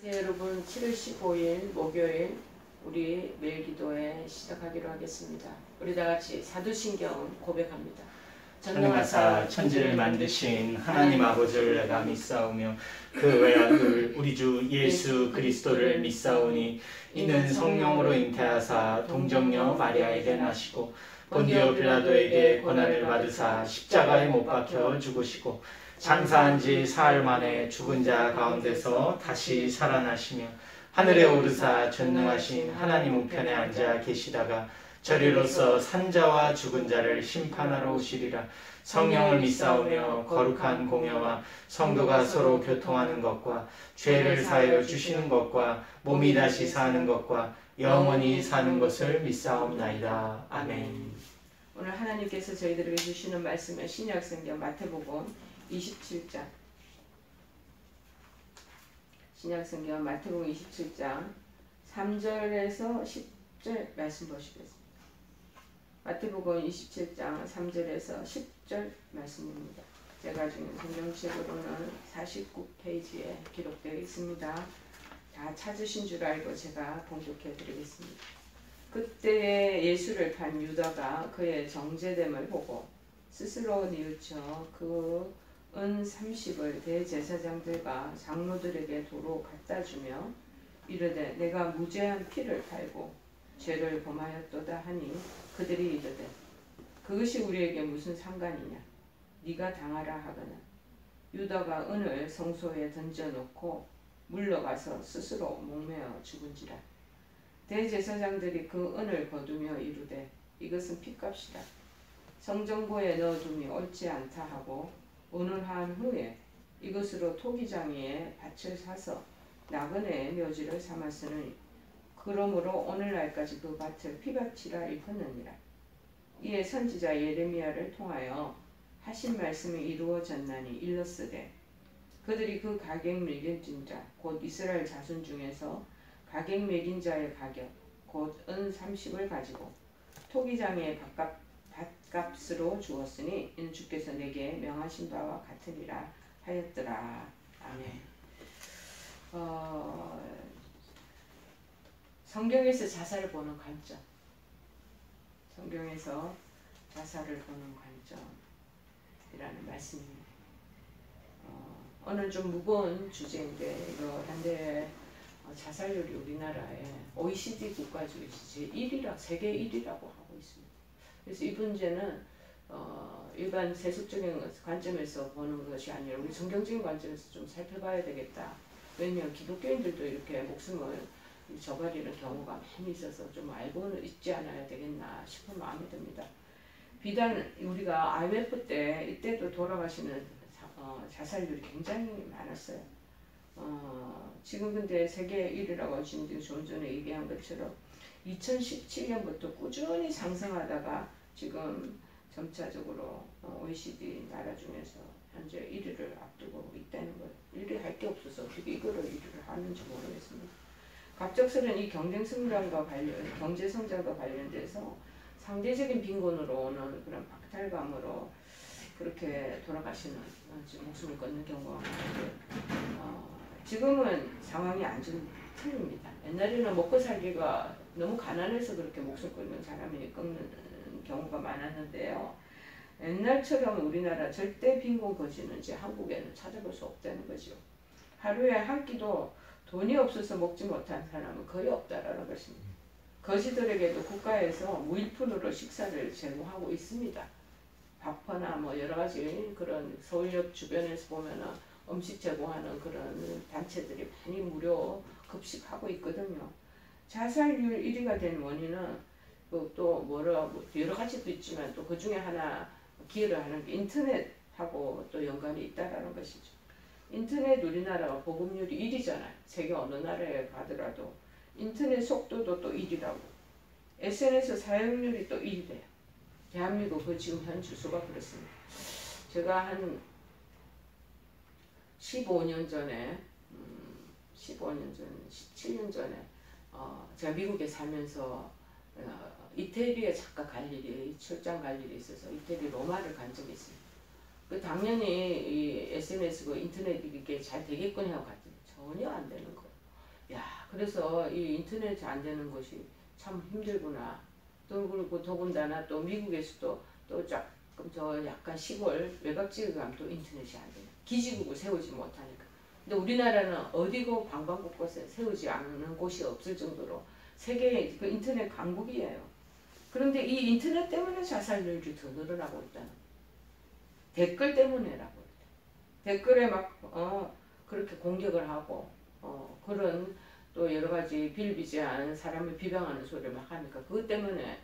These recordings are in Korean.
네, 여러분 7월 15일 목요일 우리 매일 기도회 시작하기로 하겠습니다. 우리 다 같이 사도신경 고백합니다. 전능하사 천지를 만드신 하나님 아버지를 내가 믿사오며 그 외아들 우리 주 예수 그리스도를 믿사오니 이는 성령으로 잉태하사 동정녀 마리아에게 나시고 본디오 빌라도에게 고난을 받으사 십자가에 못 박혀 죽으시고 장사한 지 사흘 만에 죽은 자 가운데서 다시 살아나시며 하늘에 오르사 전능하신 하나님 우편에 앉아 계시다가 저리로서 산자와 죽은 자를 심판하러 오시리라. 성령을 믿사오며 거룩한 공회와 성도가 서로 교통하는 것과 죄를 사하여 주시는 것과 몸이 다시 사는 것과 영원히 사는 것을 믿사옵나이다. 아멘. 오늘 하나님께서 저희들에게 주시는 말씀은 신약성경 마태복음 27장 신약성경 마태복음 27장 3절에서 10절 말씀 보시겠습니다. 마태복음 27장 3절에서 10절 말씀입니다. 제가 지금 성경책으로는 49페이지에 기록되어 있습니다. 다 찾으신 줄 알고 제가 봉독해 드리겠습니다. 그때 예수를 판 유다가 그의 정죄됨을 보고 스스로 뉘우쳐 그 은 30을 대제사장들과 장로들에게 도로 갖다 주며 이르되 내가 무죄한 피를 팔고 죄를 범하였도다 하니 그들이 이르되 그것이 우리에게 무슨 상관이냐 네가 당하라 하거나 유다가 은을 성소에 던져놓고 물러가서 스스로 목매어 죽은지라. 대제사장들이 그 은을 거두며 이르되 이것은 핏값이다. 성전고에 넣어둠이 옳지 않다 하고 의논한 후에 이것으로 토기장이에 밭을 사서 나그네의 묘지를 삼았으니 그러므로 오늘날까지 그 밭을 피밭이라 일컫느니라. 이에 선지자 예레미야를 통하여 하신 말씀이 이루어졌나니 일렀으되 그들이 그 가격 매긴 자 곧 이스라엘 자손 중에서 가격 매긴 자의 가격 곧 은 30을 가지고 토기장의 밭값으로 주었으니 이는 주께서 내게 명하신 바와 같으니라 하였더라. 아멘. 성경에서 자살을 보는 관점, 성경에서 자살을 보는 관점이라는 말씀입니다. 오늘 좀 무거운 주제인데 이거 한데 자살률이 우리나라에 OECD 국가 중에 제1위라 세계 1위라고 하고 있습니다. 그래서 이 문제는 일반 세속적인 관점에서 보는 것이 아니라 우리 성경적인 관점에서 좀 살펴봐야 되겠다. 왜냐하면 기독교인들도 이렇게 목숨을 저버리는 경우가 많이 있어서 좀 알고는 있지 않아야 되겠나 싶은 마음이 듭니다. 비단 우리가 IMF 때 이때도 돌아가시는 자살률이 굉장히 많았어요. 지금 근데 세계 1위라고 지금 좀 전에 얘기한 것처럼 2017년부터 꾸준히 상승하다가 지금 점차적으로 OECD 나라 중에서 현재 1위를 앞두고 있다는 거예요. 1위 할 게 없어서 어떻게 이거를 1위를 하는지 모르겠습니다. 갑작스런 이 경쟁 성장과 경제 성장과 관련돼서 상대적인 빈곤으로 오는 그런 박탈감으로 그렇게 돌아가시는 지금 목숨을 끊는 경우가 많은데 지금은 상황이 완전 틀립니다. 옛날에는 먹고 살기가 너무 가난해서 그렇게 목숨 끊는 사람이 끊는 경우가 많았는데요. 옛날처럼 우리나라 절대 빈곤 거지는 이제 한국에는 찾아볼 수 없다는 거죠. 하루에 한 끼도 돈이 없어서 먹지 못한 사람은 거의 없다라는 것입니다. 거지들에게도 국가에서 무일푼으로 식사를 제공하고 있습니다. 밥퍼나 뭐 여러 가지 그런 서울역 주변에서 보면은 음식 제공하는 그런 단체들이 많이 무료 급식하고 있거든요. 자살률 1위가 된 원인은 또 여러 가지도 있지만 또 그 중에 하나 기여를 하는 게 인터넷하고 또 연관이 있다라는 것이죠. 인터넷 우리나라가 보급률이 1위잖아요. 세계 어느 나라에 가더라도 인터넷 속도도 또 1위라고 SNS 사용률이 또 1위래요. 대한민국 그 지금 현 주소가 그렇습니다. 제가 한 15년 전에 17년 전에 제가 미국에 살면서 이태리에 잠깐 갈 일이 출장 갈 일이 있어서 이태리 로마를 간 적이 있습니다. 당연히 이 SNS 인터넷이 이게 잘 되겠거니 하고 갔더니 전혀 안 되는 거예요. 그래서 이 인터넷이 안 되는 것이 참 힘들구나. 또 그리고 더군다나 또 미국에서도 또 조금 저 약간 시골 외곽지에 가면 또 인터넷이 안 돼요. 기지국을 세우지 못하니까. 근데 우리나라는 어디고 방방 곳곳에 세우지 않는 곳이 없을 정도로 세계의 그 인터넷 강국이에요. 그런데 이 인터넷 때문에 자살률이 더 늘어나고 있다는 거예요. 댓글 때문에라고. 댓글에 막 그렇게 공격을 하고 그런 또 여러 가지 비일비재한 사람을 비방하는 소리를 막 하니까 그것 때문에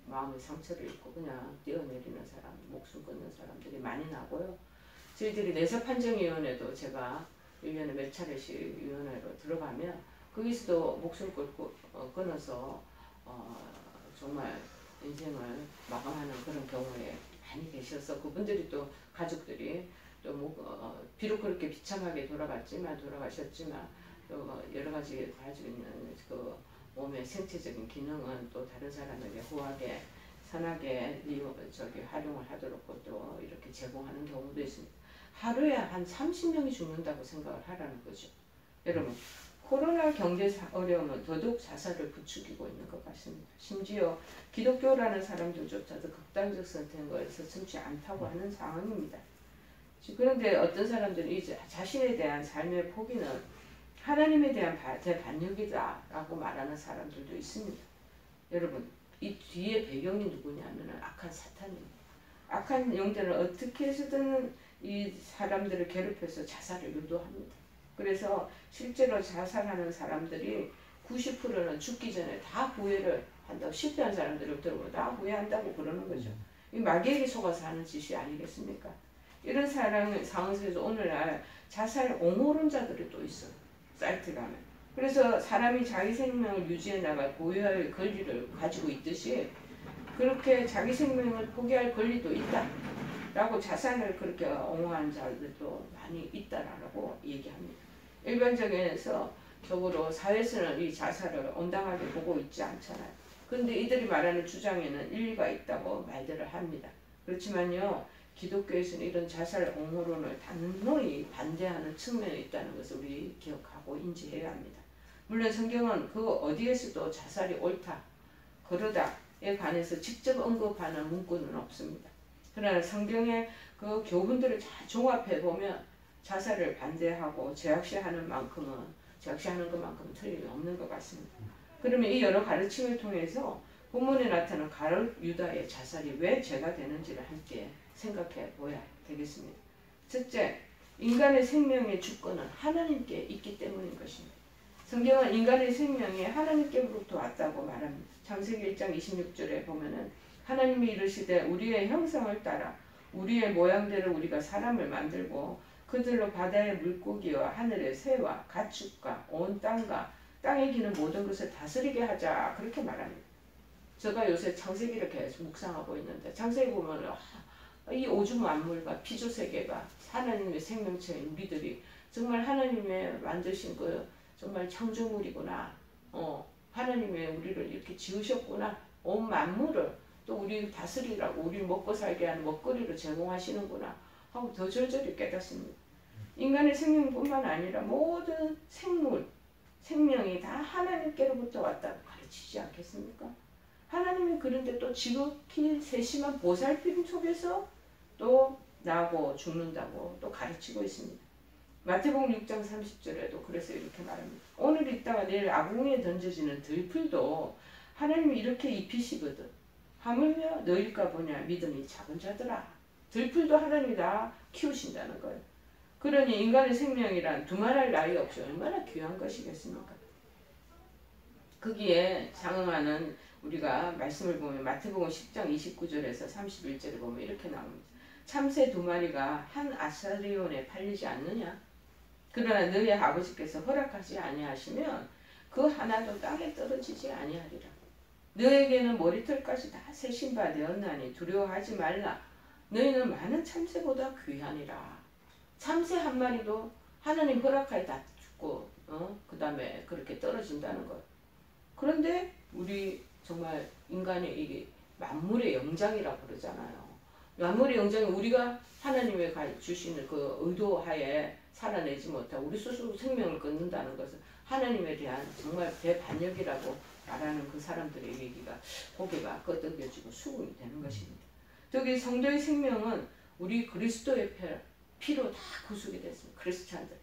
마음의 상처를 입고 그냥 뛰어내리는 사람, 목숨 끊는 사람들이 많이 나고요. 저희들이 내사판정위원회도 제가 1년에 몇 차례씩 위원회로 들어가면 거기서도 목숨 끊어서 정말 인생을 마감하는 그런 경우에 많이 계셔서 그분들이 또 가족들이 또 비록 그렇게 비참하게 돌아가셨지만 또 여러 가지 가지고 있는 그 몸의 생체적인 기능은 또 다른 사람에게 후하게 선하게 활용을 하도록 또 이렇게 제공하는 경우도 있습니다. 하루에 한 30명이 죽는다고 생각을 하라는 거죠. 여러분, 코로나 경제 어려움은 더더욱 자살을 부추기고 있는 것 같습니다. 심지어 기독교라는 사람들조차도 극단적 선택을 서슴지 않다고 하는 상황입니다. 그런데 어떤 사람들은 이제 자신에 대한 삶의 포기는 하나님에 대한 대반역이다 라고 말하는 사람들도 있습니다. 여러분, 이 뒤에 배경이 누구냐면 악한 사탄입니다. 악한 영들은 어떻게 해서든 이 사람들을 괴롭혀서 자살을 유도합니다. 그래서 실제로 자살하는 사람들이 90%는 죽기 전에 다 후회를 한다고, 실패한 사람들을 들어보면 다 후회한다고 그러는 거죠. 이 마귀에게 속아서 하는 짓이 아니겠습니까? 이런 상황에서 오늘날 자살 옹호론자들이 또 있어요. 사이트 가면. 그래서 사람이 자기 생명을 유지해 나갈 고유할 권리를 가지고 있듯이 그렇게 자기 생명을 포기할 권리도 있다 라고 자살을 그렇게 옹호하는 자들도 많이 있다라고 얘기합니다. 일반적으로 사회에서는 이 자살을 온당하게 보고 있지 않잖아요. 그런데 이들이 말하는 주장에는 일리가 있다고 말들을 합니다. 그렇지만요, 기독교에서는 이런 자살 옹호론을 단호히 반대하는 측면이 있다는 것을 우리 기억하고 인지해야 합니다. 물론 성경은 그 어디에서도 자살이 옳다, 그러다에 관해서 직접 언급하는 문구는 없습니다. 그러나 성경의 그 교훈들을 잘 종합해 보면 자살을 반대하고 제약시하는 것만큼은 틀림이 없는 것 같습니다. 그러면 이 여러 가르침을 통해서 본문에 나타난 가룟 유다의 자살이 왜 죄가 되는지를 함께 생각해 보아야 되겠습니다. 첫째, 인간의 생명의 주권은 하나님께 있기 때문인 것입니다. 성경은 인간의 생명이 하나님께로부터 왔다고 말합니다. 창세기 1장 26절에 보면은 하나님이 이르시되 우리의 형상을 따라 우리의 모양대로 우리가 사람을 만들고 그들로 바다의 물고기와 하늘의 새와 가축과 온 땅과 땅에 기는 모든 것을 다스리게 하자, 그렇게 말합니다. 제가 요새 창세기를 계속 묵상하고 있는데 창세기 보면 이 오주 만물과 피조 세계가 하나님의 생명체인 우리들이 정말 하나님의 만드신 그 정말 창조물이구나. 하나님의 우리를 이렇게 지으셨구나. 온 만물을 또 우리 다스리라고 우리 먹고 살게 하는 먹거리를 제공하시는구나 하고 더 절절히 깨닫습니다. 인간의 생명뿐만 아니라 모든 생명이 다 하나님께로부터 왔다고 가르치지 않겠습니까? 하나님이 그런데 또 지극히 세심한 보살핌 속에서 또 나고 죽는다고 또 가르치고 있습니다. 마태복음 6장 30절에도 그래서 이렇게 말합니다. 오늘 있다가 내일 아궁이에 던져지는 들풀도 하나님이 이렇게 입히시거든. 하물며 너일까 보냐 믿음이 작은 자들아. 들풀도 하나님이 다 키우신다는 거예요. 그러니 인간의 생명이란 두말할 나위 없이 얼마나 귀한 것이겠습니까? 거기에 상응하는 우리가 말씀을 보면 마태복음 10장 29절에서 31절을 보면 이렇게 나옵니다. 참새 2마리가 한 아사리온에 팔리지 않느냐? 그러나 너희 아버지께서 허락하지 아니하시면 그 하나도 땅에 떨어지지 아니하리라. 너에게는 머리털까지 다 세신 바 되었나니 두려워하지 말라. 너희는 많은 참새보다 귀하니라. 참새 한 마리도 하나님 허락하에 다 죽고 그 다음에 그렇게 떨어진다는 거예요. 그런데 우리 정말 인간의 이게 만물의 영장이라고 그러잖아요. 만물의 영장이 우리가 하나님의 주시는 그 의도하에 살아내지 못하고 우리 스스로 생명을 끊는다는 것은 하나님에 대한 정말 대반역이라고 말하는 그 사람들의 얘기가 고개가 끄덕여지고 수긍이 되는 것입니다. 특히 성도의 생명은 우리 그리스도의 피로 다 구속이 됐습니다. 크리스찬들.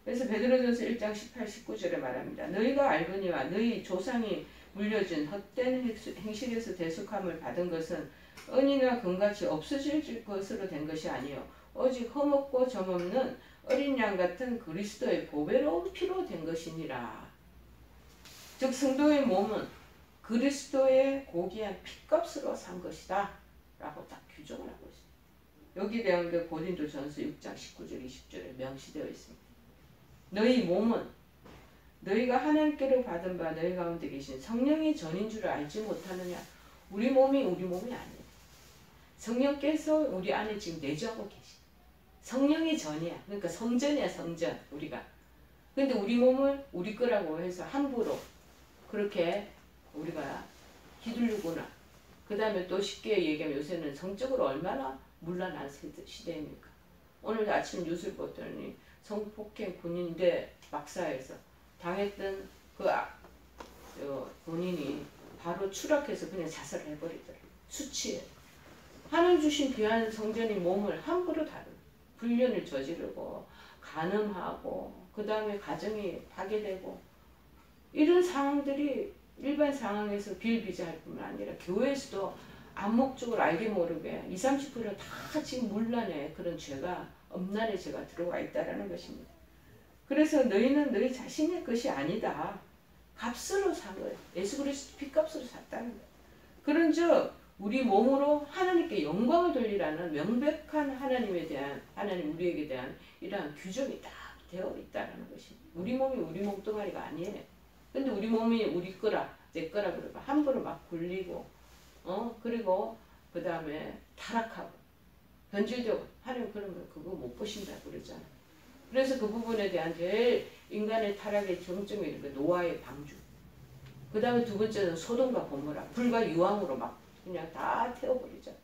그래서 베드로전서 1장 18, 19절에 말합니다. 너희가 알거니와 너희 조상이 물려준 헛된 행실에서 대속함을 받은 것은 은이나 금같이 없어질 것으로 된 것이 아니요 오직 흠없고 점없는 어린 양 같은 그리스도의 보배로운 피로 된 것이니라. 즉 성도의 몸은 그리스도의 고귀한 피값으로 산 것이다 라고 딱 규정을 하고 있습니다. 여기에 대한 게 고린도전서 6장 19절 20절에 명시되어 있습니다. 너희 몸은 너희가 하나님께로 받은 바 너희 가운데 계신 성령이 전인 줄 알지 못하느냐. 우리 몸이 아니에요. 성령께서 우리 안에 지금 내주하고 계시. 성령이 전이야. 그러니까 성전이야, 성전 우리가. 근데 우리 몸을 우리 거라고 해서 함부로 그렇게 우리가 휘둘르구나. 그 다음에 또 쉽게 얘기하면 요새는 성적으로 얼마나 문란한 시대입니까. 오늘 아침 뉴스를 봤더니 성폭행 군인대 막사에서 당했던 그 본인이 바로 추락해서 그냥 자살을 해버리더라고요. 수치에. 하늘 주신 귀한 성전이 몸을 함부로 다루고 불륜을 저지르고 간음하고 그 다음에 가정이 파괴되고 이런 상황들이 일반 상황에서 비일비재할 뿐만 아니라 교회에서도 암묵적으로 알게 모르게 20, 30%다 지금 문란에 그런 죄가 엄난의 죄가 들어와 있다는 것입니다. 그래서 너희는 너희 자신의 것이 아니다. 값으로 산 거예요. 예수 그리스도 피값으로 샀다는 거예요. 그런즉 우리 몸으로 하나님께 영광을 돌리라는 명백한 하나님 우리에게 대한 이러한 규정이 딱 되어 있다는 것입니다. 우리 몸이 우리 몸뚱아리가 아니에요. 근데 우리 몸이 우리 거라 내 거라 그러고 함부로 막 굴리고 그리고 그 다음에 타락하고 변질되고 하나님 그런 거 그거 못 보신다고 그러잖아요. 그래서 그 부분에 대한 제일 인간의 타락의 정점이 노아의 방주. 그 다음에 두 번째는 소돔과 고모라 불과 유황으로 막 그냥 다 태워버리죠.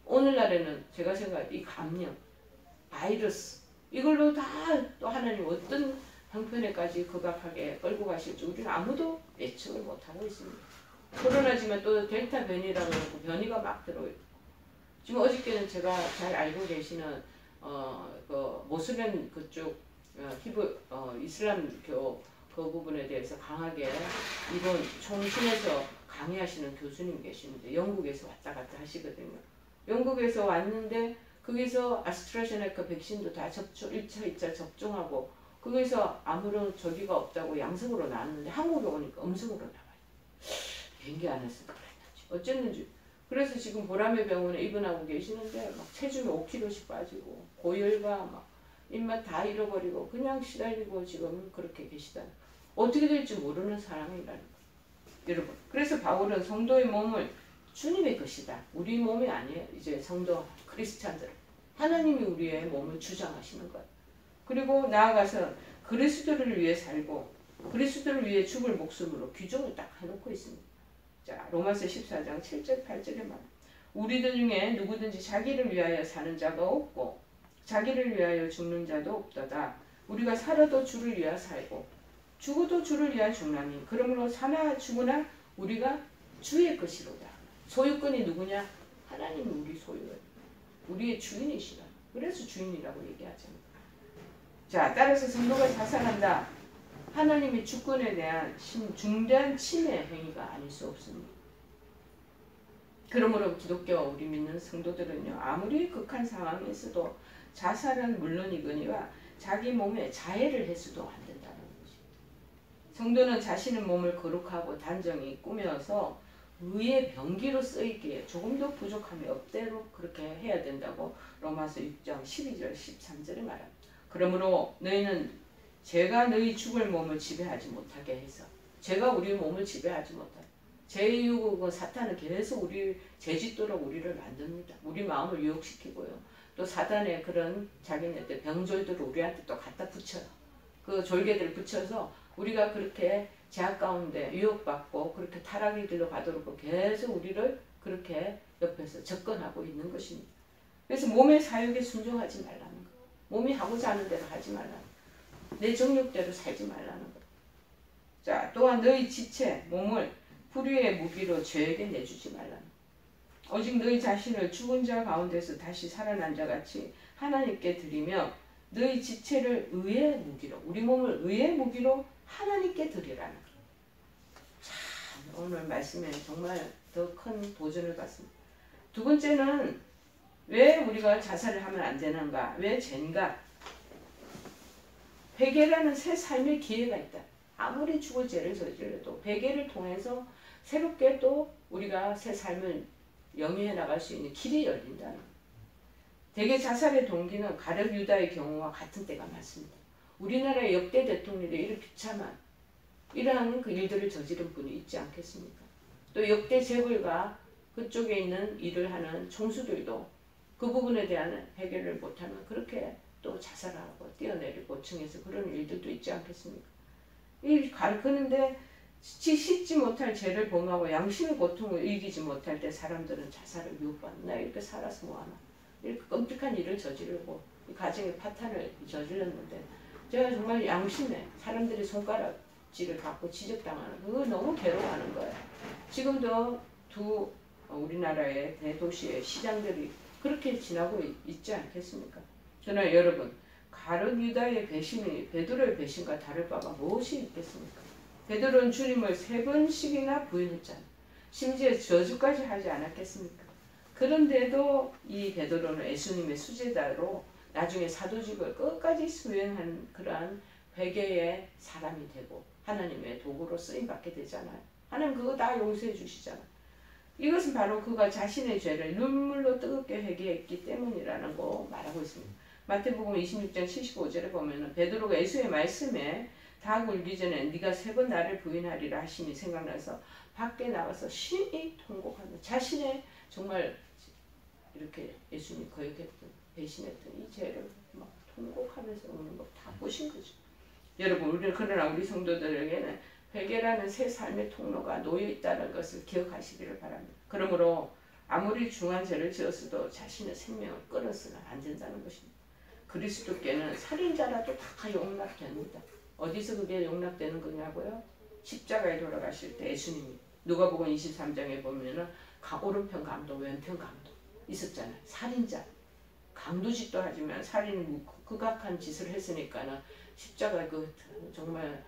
오늘날에는 제가 생각할 때 이 감염, 바이러스 이걸로 다 또 하나님 어떤 형편에까지 극악하게 끌고 가실지 우리는 아무도 예측을 못하고 있습니다. 코로나지만 또 델타 변이라고 하고 변이가 막 들어있고 지금 어저께는 제가 잘 알고 계시는 그 모슬렘 그쪽 이슬람교 그 부분에 대해서 강하게 이번 총신에서 강의하시는 교수님 계시는데 영국에서 왔다 갔다 하시거든요. 영국에서 왔는데 거기서 아스트라제네카 백신도 다 1차, 2차 접종하고 거기서 아무런 저기가 없다고 양성으로 나왔는데 한국에 오니까 음성으로 나와요. 비행기 안에서 그랬는지 어쨌는지. 그래서 지금 보라매 병원에 입원하고 계시는데 막 체중이 5kg씩 빠지고 고열과 막 입맛 다 잃어버리고 그냥 시달리고 지금 그렇게 계시다. 어떻게 될지 모르는 사람이라는 거예요. 여러분. 그래서 바울은 성도의 몸을 주님의 것이다. 우리 몸이 아니에요. 이제 성도 크리스찬들. 하나님이 우리의 몸을 주장하시는 거예요. 그리고 나아가서 그리스도를 위해 살고 그리스도를 위해 죽을 목숨으로 규정을 딱 해놓고 있습니다. 자, 로마서 14장 7절 8절에 말합니다. 우리들 중에 누구든지 자기를 위하여 사는 자가 없고 자기를 위하여 죽는 자도 없도다. 우리가 살아도 주를 위하여 살고 죽어도 주를 위하여 죽나니 그러므로 사나 죽으나 우리가 주의 것이로다. 소유권이 누구냐? 하나님이 우리 소유예요. 우리의 주인이시라. 그래서 주인이라고 얘기하잖아요. 자, 따라서 성도가 자살한다. 하나님의 주권에 대한 중대한 침해 행위가 아닐 수 없습니다. 그러므로 기독교 우리 믿는 성도들은요. 아무리 극한 상황에서도 자살은 물론이거니와 자기 몸에 자해를 해서도 안 된다는 것입니다. 성도는 자신의 몸을 거룩하고 단정히 꾸며서 의의 병기로 쓰이기에 조금도 부족함이 없도록 그렇게 해야 된다고 로마서 6장 12절 13절에 말합니다. 그러므로 너희는 죄가 너희 죽을 몸을 지배하지 못하게 해서 죄가 우리 몸을 지배하지 못하게 죄의 유혹은 사탄은 계속 우리 죄짓도록 우리를 만듭니다. 우리 마음을 유혹시키고요. 또 사탄의 그런 자기네들 병졸들을 우리한테 또 갖다 붙여요. 그 졸개들 붙여서 우리가 그렇게 죄악 가운데 유혹받고 그렇게 타락의 길로 가도록 계속 우리를 그렇게 옆에서 접근하고 있는 것입니다. 그래서 몸의 사욕에 순종하지 말라는 거. 몸이 하고자 하는 대로 하지 말라는 거. 내 정욕대로 살지 말라는 거. 자, 또한 너희 지체, 몸을 불의의 무기로 죄에게 내주지 말라는 거. 오직 너희 자신을 죽은 자 가운데서 다시 살아난 자 같이 하나님께 드리며 너희 지체를 의의 무기로, 우리 몸을 의의 무기로 하나님께 드리라는 거. 참, 오늘 말씀에 정말 더 큰 도전을 받습니다. 두 번째는 왜 우리가 자살을 하면 안 되는가? 왜 죄인가? 회개라는 새 삶의 기회가 있다. 아무리 죽을 죄를 저질러도 회개를 통해서 새롭게 또 우리가 새 삶을 영위해 나갈 수 있는 길이 열린다는 거예요. 대개 자살의 동기는 가룟 유다의 경우와 같은 때가 많습니다. 우리나라의 역대 대통령이 이런 비참한 이러한 그 일들을 저지른 분이 있지 않겠습니까? 또 역대 재벌과 그쪽에 있는 일을 하는 총수들도 그 부분에 대한 해결을 못하면 그렇게 또 자살하고 뛰어내리고 층에서 그런 일들도 있지 않겠습니까? 그런데 씻지 못할 죄를 범하고 양심의 고통을 이기지 못할 때 사람들은 자살을 유혹받는 나 이렇게 살아서 뭐하나 이렇게 끔찍한 일을 저지르고 가정의 파탄을 저질렀는데 제가 정말 양심에 사람들이 손가락질을 받고 지적당하는 그거 너무 괴로워하는 거예요. 지금도 두 우리나라의 대도시의 시장들이 그렇게 지나고 있지 않겠습니까? 그러나 여러분 가룟 유다의 배신이 베드로의 배신과 다를 바가 무엇이 있겠습니까? 베드로는 주님을 3번씩이나 부인했잖아요. 심지어 저주까지 하지 않았겠습니까? 그런데도 이 베드로는 예수님의 수제자로 나중에 사도직을 끝까지 수행한 그러한 회개의 사람이 되고 하나님의 도구로 쓰임받게 되잖아요. 하나님 그거 다 용서해 주시잖아요. 이것은 바로 그가 자신의 죄를 눈물로 뜨겁게 회개했기 때문이라는 거 말하고 있습니다. 마태복음 26장 75절에 보면 베드로가 예수의 말씀에 다 굴기 전에 네가 3번 나를 부인하리라 하심이 생각나서 밖에 나가서 심히 통곡하며 자신의 정말 이렇게 예수님 거역했던 배신했던 이 죄를 막 통곡하면서 오는 거 다 보신 거죠. 여러분 우리는 그러나 우리 성도들에게는 회개라는 새 삶의 통로가 놓여 있다는 것을 기억하시기를 바랍니다. 그러므로 아무리 중한 죄를 지었어도 자신의 생명을 끊어서는 안 된다는 것입니다. 그리스도께는 살인자라도 다 용납됩니다. 어디서 그게 용납되는 거냐고요? 십자가에 돌아가실 때 예수님이 누가복음 23장에 보면은 오른편 강도 왼편 강도 있었잖아요. 살인자 강도짓도 하지만 살인 극악한 짓을 했으니까는 십자가 그 정말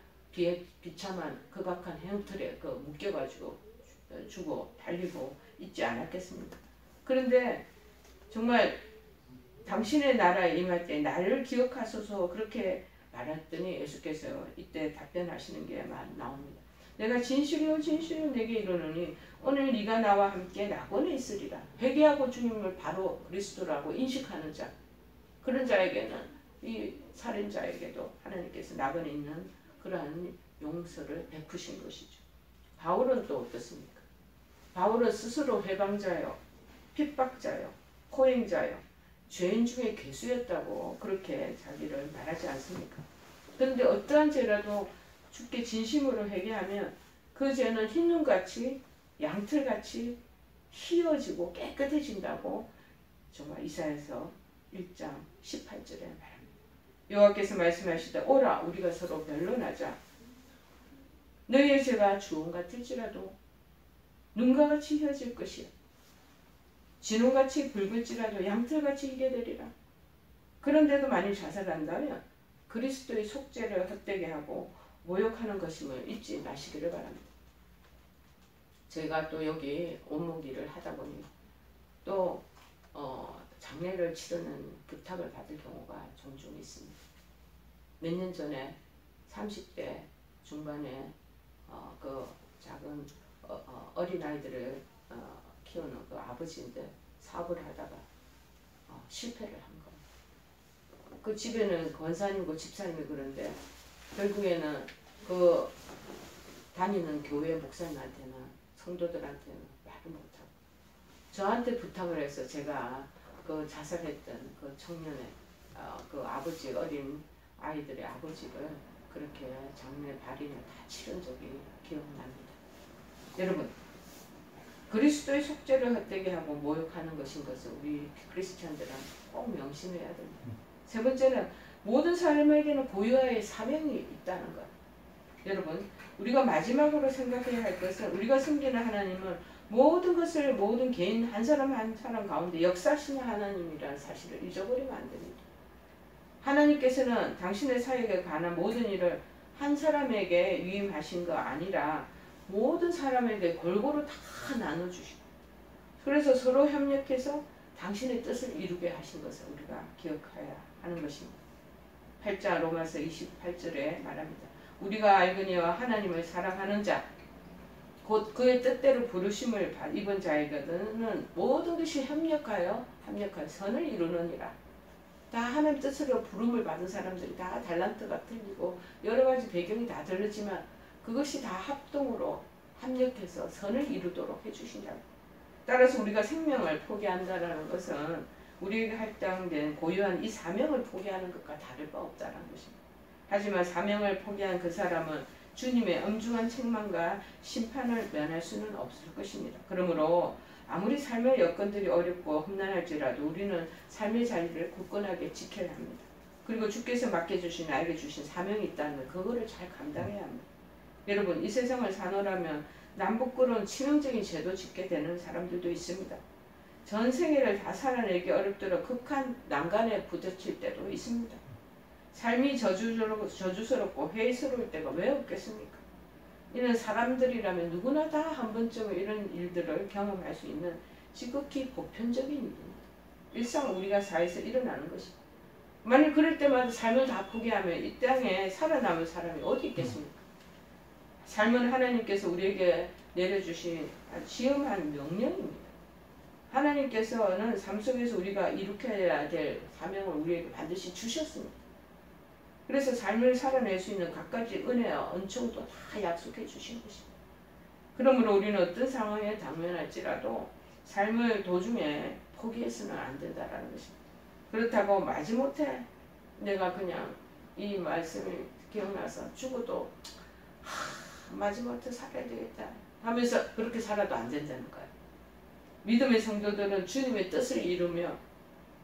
비참한 극악한 행틀에 그 묶여가지고 죽어 달리고 있지 않았겠습니까? 그런데 정말 당신의 나라에 임할 때 나를 기억하소서 그렇게 말했더니 예수께서 이때 답변하시는 게 나옵니다. 내가 진실이요 진실이요 내게 이르노니 오늘 네가 나와 함께 낙원에 있으리라. 회개하고 주님을 바로 그리스도라고 인식하는 자 그런 자에게는 이 살인자에게도 하나님께서 낙원에 있는 그러한 용서를 베푸신 것이죠. 바울은 또 어떻습니까? 바울은 스스로 회방자요 핍박자요 코행자요 죄인 중에 괴수였다고 그렇게 자기를 말하지 않습니까? 그런데 어떠한 죄라도 주께 진심으로 회개하면 그 죄는 흰눈같이 양털같이 희어지고 깨끗해진다고 정말 이사야서 1장 18절에 말합니다. 여호와께서 말씀하시되 오라 우리가 서로 변론하자. 너희의 죄가 주홍 같을지라도 눈과 같이 희어질 것이요 진홍같이 붉을지라도 양털같이 희게 되리라. 그런데도 만일 자살한다면 그리스도의 속죄를 헛되게 하고 모욕하는 것임을 잊지 마시기를 바랍니다. 저희가 또 여기 온목일을 하다 보니 또 장례를 치르는 부탁을 받을 경우가 종종 있습니다. 몇 년 전에 30대 중반에 그 작은 어린아이들을 키우는 그 아버지인데 사업을 하다가 실패를 한 거예요. 그 집에는 권사님과 집사님이 그런데 결국에는 그 다니는 교회 목사님한테는 성도들한테는 말을 못하고 저한테 부탁을 해서 제가 그 자살했던 그 청년의 그 아버지 어린 아이들의 아버지를 그렇게 장례 발인을 다 치른 적이 기억납니다. 여러분 그리스도의 속죄를 헛되게 하고 모욕하는 것인 것을 우리 크리스찬들은 꼭 명심해야 됩니다. 세 번째는 모든 사람에게는 고유의 사명이 있다는 것. 여러분, 우리가 마지막으로 생각해야 할 것은 우리가 섬기는 하나님은 모든 것을 모든 개인 한 사람 한 사람 가운데 역사하시는 하나님이라는 사실을 잊어버리면 안 됩니다. 하나님께서는 당신의 사역에 관한 모든 일을 한 사람에게 위임하신 거 아니라 모든 사람에게 골고루 다 나눠주시고, 그래서 서로 협력해서 당신의 뜻을 이루게 하신 것을 우리가 기억해야 하는 것입니다. 8장 로마서 28절에 말합니다. 우리가 알거니와 하나님을 사랑하는 자 곧 그의 뜻대로 부르심을 입은 자에게는 모든 것이 협력하여 선을 이루느니라. 다 하나님 뜻으로 부름을 받은 사람들이 다 달란트가 틀리고 여러 가지 배경이 다 다르지만 그것이 다 합동으로 합력해서 선을 이루도록 해주신다. 따라서 우리가 생명을 포기한다는 것은 우리에게 할당된 고유한 이 사명을 포기하는 것과 다를 바 없다는 것입니다. 하지만 사명을 포기한 그 사람은 주님의 엄중한 책망과 심판을 면할 수는 없을 것입니다. 그러므로 아무리 삶의 여건들이 어렵고 험난할지라도 우리는 삶의 자리를 굳건하게 지켜야 합니다. 그리고 주께서 맡겨주신 나에게 주신 사명이 있다면 그거를 잘 감당해야 합니다. 여러분, 이 세상을 사노라면 남북구론 치명적인 죄도 짓게 되는 사람들도 있습니다. 전 생애를 다 살아내기 어렵도록 극한 난간에 부딪힐 때도 있습니다. 삶이 저주스럽고 회의스러울 때가 왜 없겠습니까? 이는 사람들이라면 누구나 다 한 번쯤은 이런 일들을 경험할 수 있는 지극히 보편적인 일입니다. 일상 우리가 사회에서 일어나는 것입니다. 만약 그럴 때마다 삶을 다 포기하면 이 땅에 살아남은 사람이 어디 있겠습니까? 삶은 하나님께서 우리에게 내려주신 지엄한 명령입니다. 하나님께서는 삶 속에서 우리가 이룩해야 될 사명을 우리에게 반드시 주셨습니다. 그래서 삶을 살아낼 수 있는 갖가지 은혜와 은총도 다 약속해 주신 것입니다. 그러므로 우리는 어떤 상황에 당면할지라도 삶을 도중에 포기해서는 안 된다는 것입니다. 그렇다고 마지못해 내가 그냥 이 말씀이 기억나서 죽어도 마지못해 살아야 되겠다 하면서 그렇게 살아도 안 된다는 거예요. 믿음의 성도들은 주님의 뜻을 이루며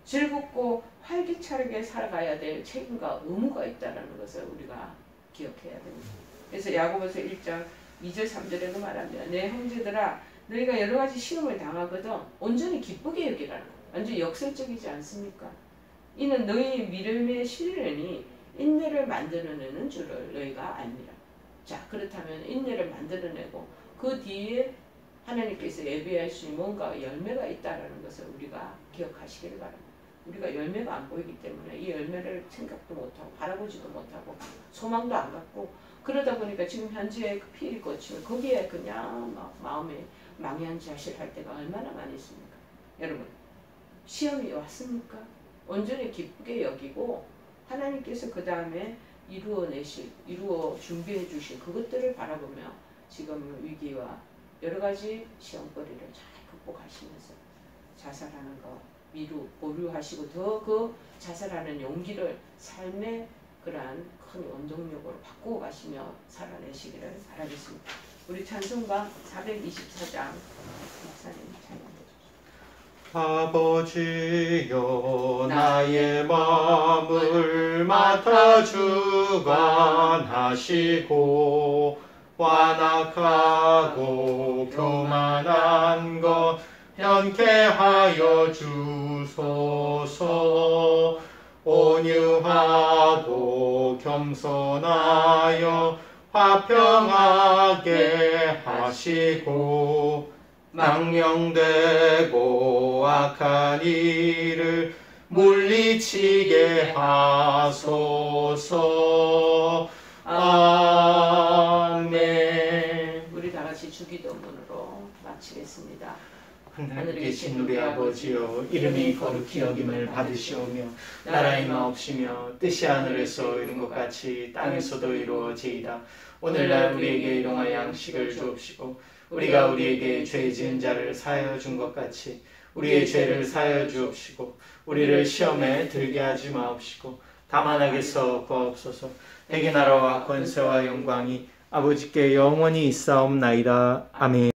즐겁고 활기차게 살아가야 될 책임과 의무가 있다는 것을 우리가 기억해야 됩니다. 그래서 야고보서 1장 2절 3절에도 말합니다. 내 형제들아 너희가 여러 가지 시험을 당하거든 온전히 기쁘게 여기라는 거예요. 완전 역설적이지 않습니까? 이는 너희 믿음의 시련이 인내를 만들어내는 줄을 너희가 압니다. 자, 그렇다면 인내를 만들어내고 그 뒤에 하나님께서 예비할 수 있는 뭔가 열매가 있다는 것을 우리가 기억하시길 바랍니다. 우리가 열매가 안 보이기 때문에 이 열매를 생각도 못하고 바라보지도 못하고 소망도 안 갖고 그러다 보니까 지금 현재 그 피를 거치면 거기에 그냥 막 마음에 망연자실할 때가 얼마나 많이 있습니까? 여러분, 시험이 왔습니까? 온전히 기쁘게 여기고 하나님께서 그 다음에 이루어 준비해 주신 그것들을 바라보며 지금 위기와 여러 가지 시험거리를 잘 극복하시면서 자살하는 거 보류하시고 더 그 자살하는 용기를 삶의 그러한 큰 원동력으로 바꾸어 가시며 살아내시기를 바라겠습니다. 우리 찬송가 424장 목사님 찬양해 주십시오. 아버지여 나의 마음을 맡아 주관하시고 완악하고 교만한 것 현케하여 주소서. 온유하고 겸손하여 화평하게 하시고 망령되고 악한 일을 물리치게 하소서. 아멘. 우리 다 같이 주기도문으로 마치겠습니다. 하늘에 계신 우리 아버지여, 이름이 거룩히 여김을 받으시오며 나라의 마옵시며 뜻이 하늘에서 이룬 것 같이 땅에서도 이루어지이다. 오늘날 우리에게 일용할 양식을 주옵시고 우리가 우리에게 죄 지은 자를 사하여 준 것 같이 우리의 죄를 사하여 주옵시고 우리를 시험에 들게 하지 마옵시고 다만 악에서 구하옵소서. 대개 나라와 권세와 영광이 아버지께 영원히 있사옵나이다. 아멘.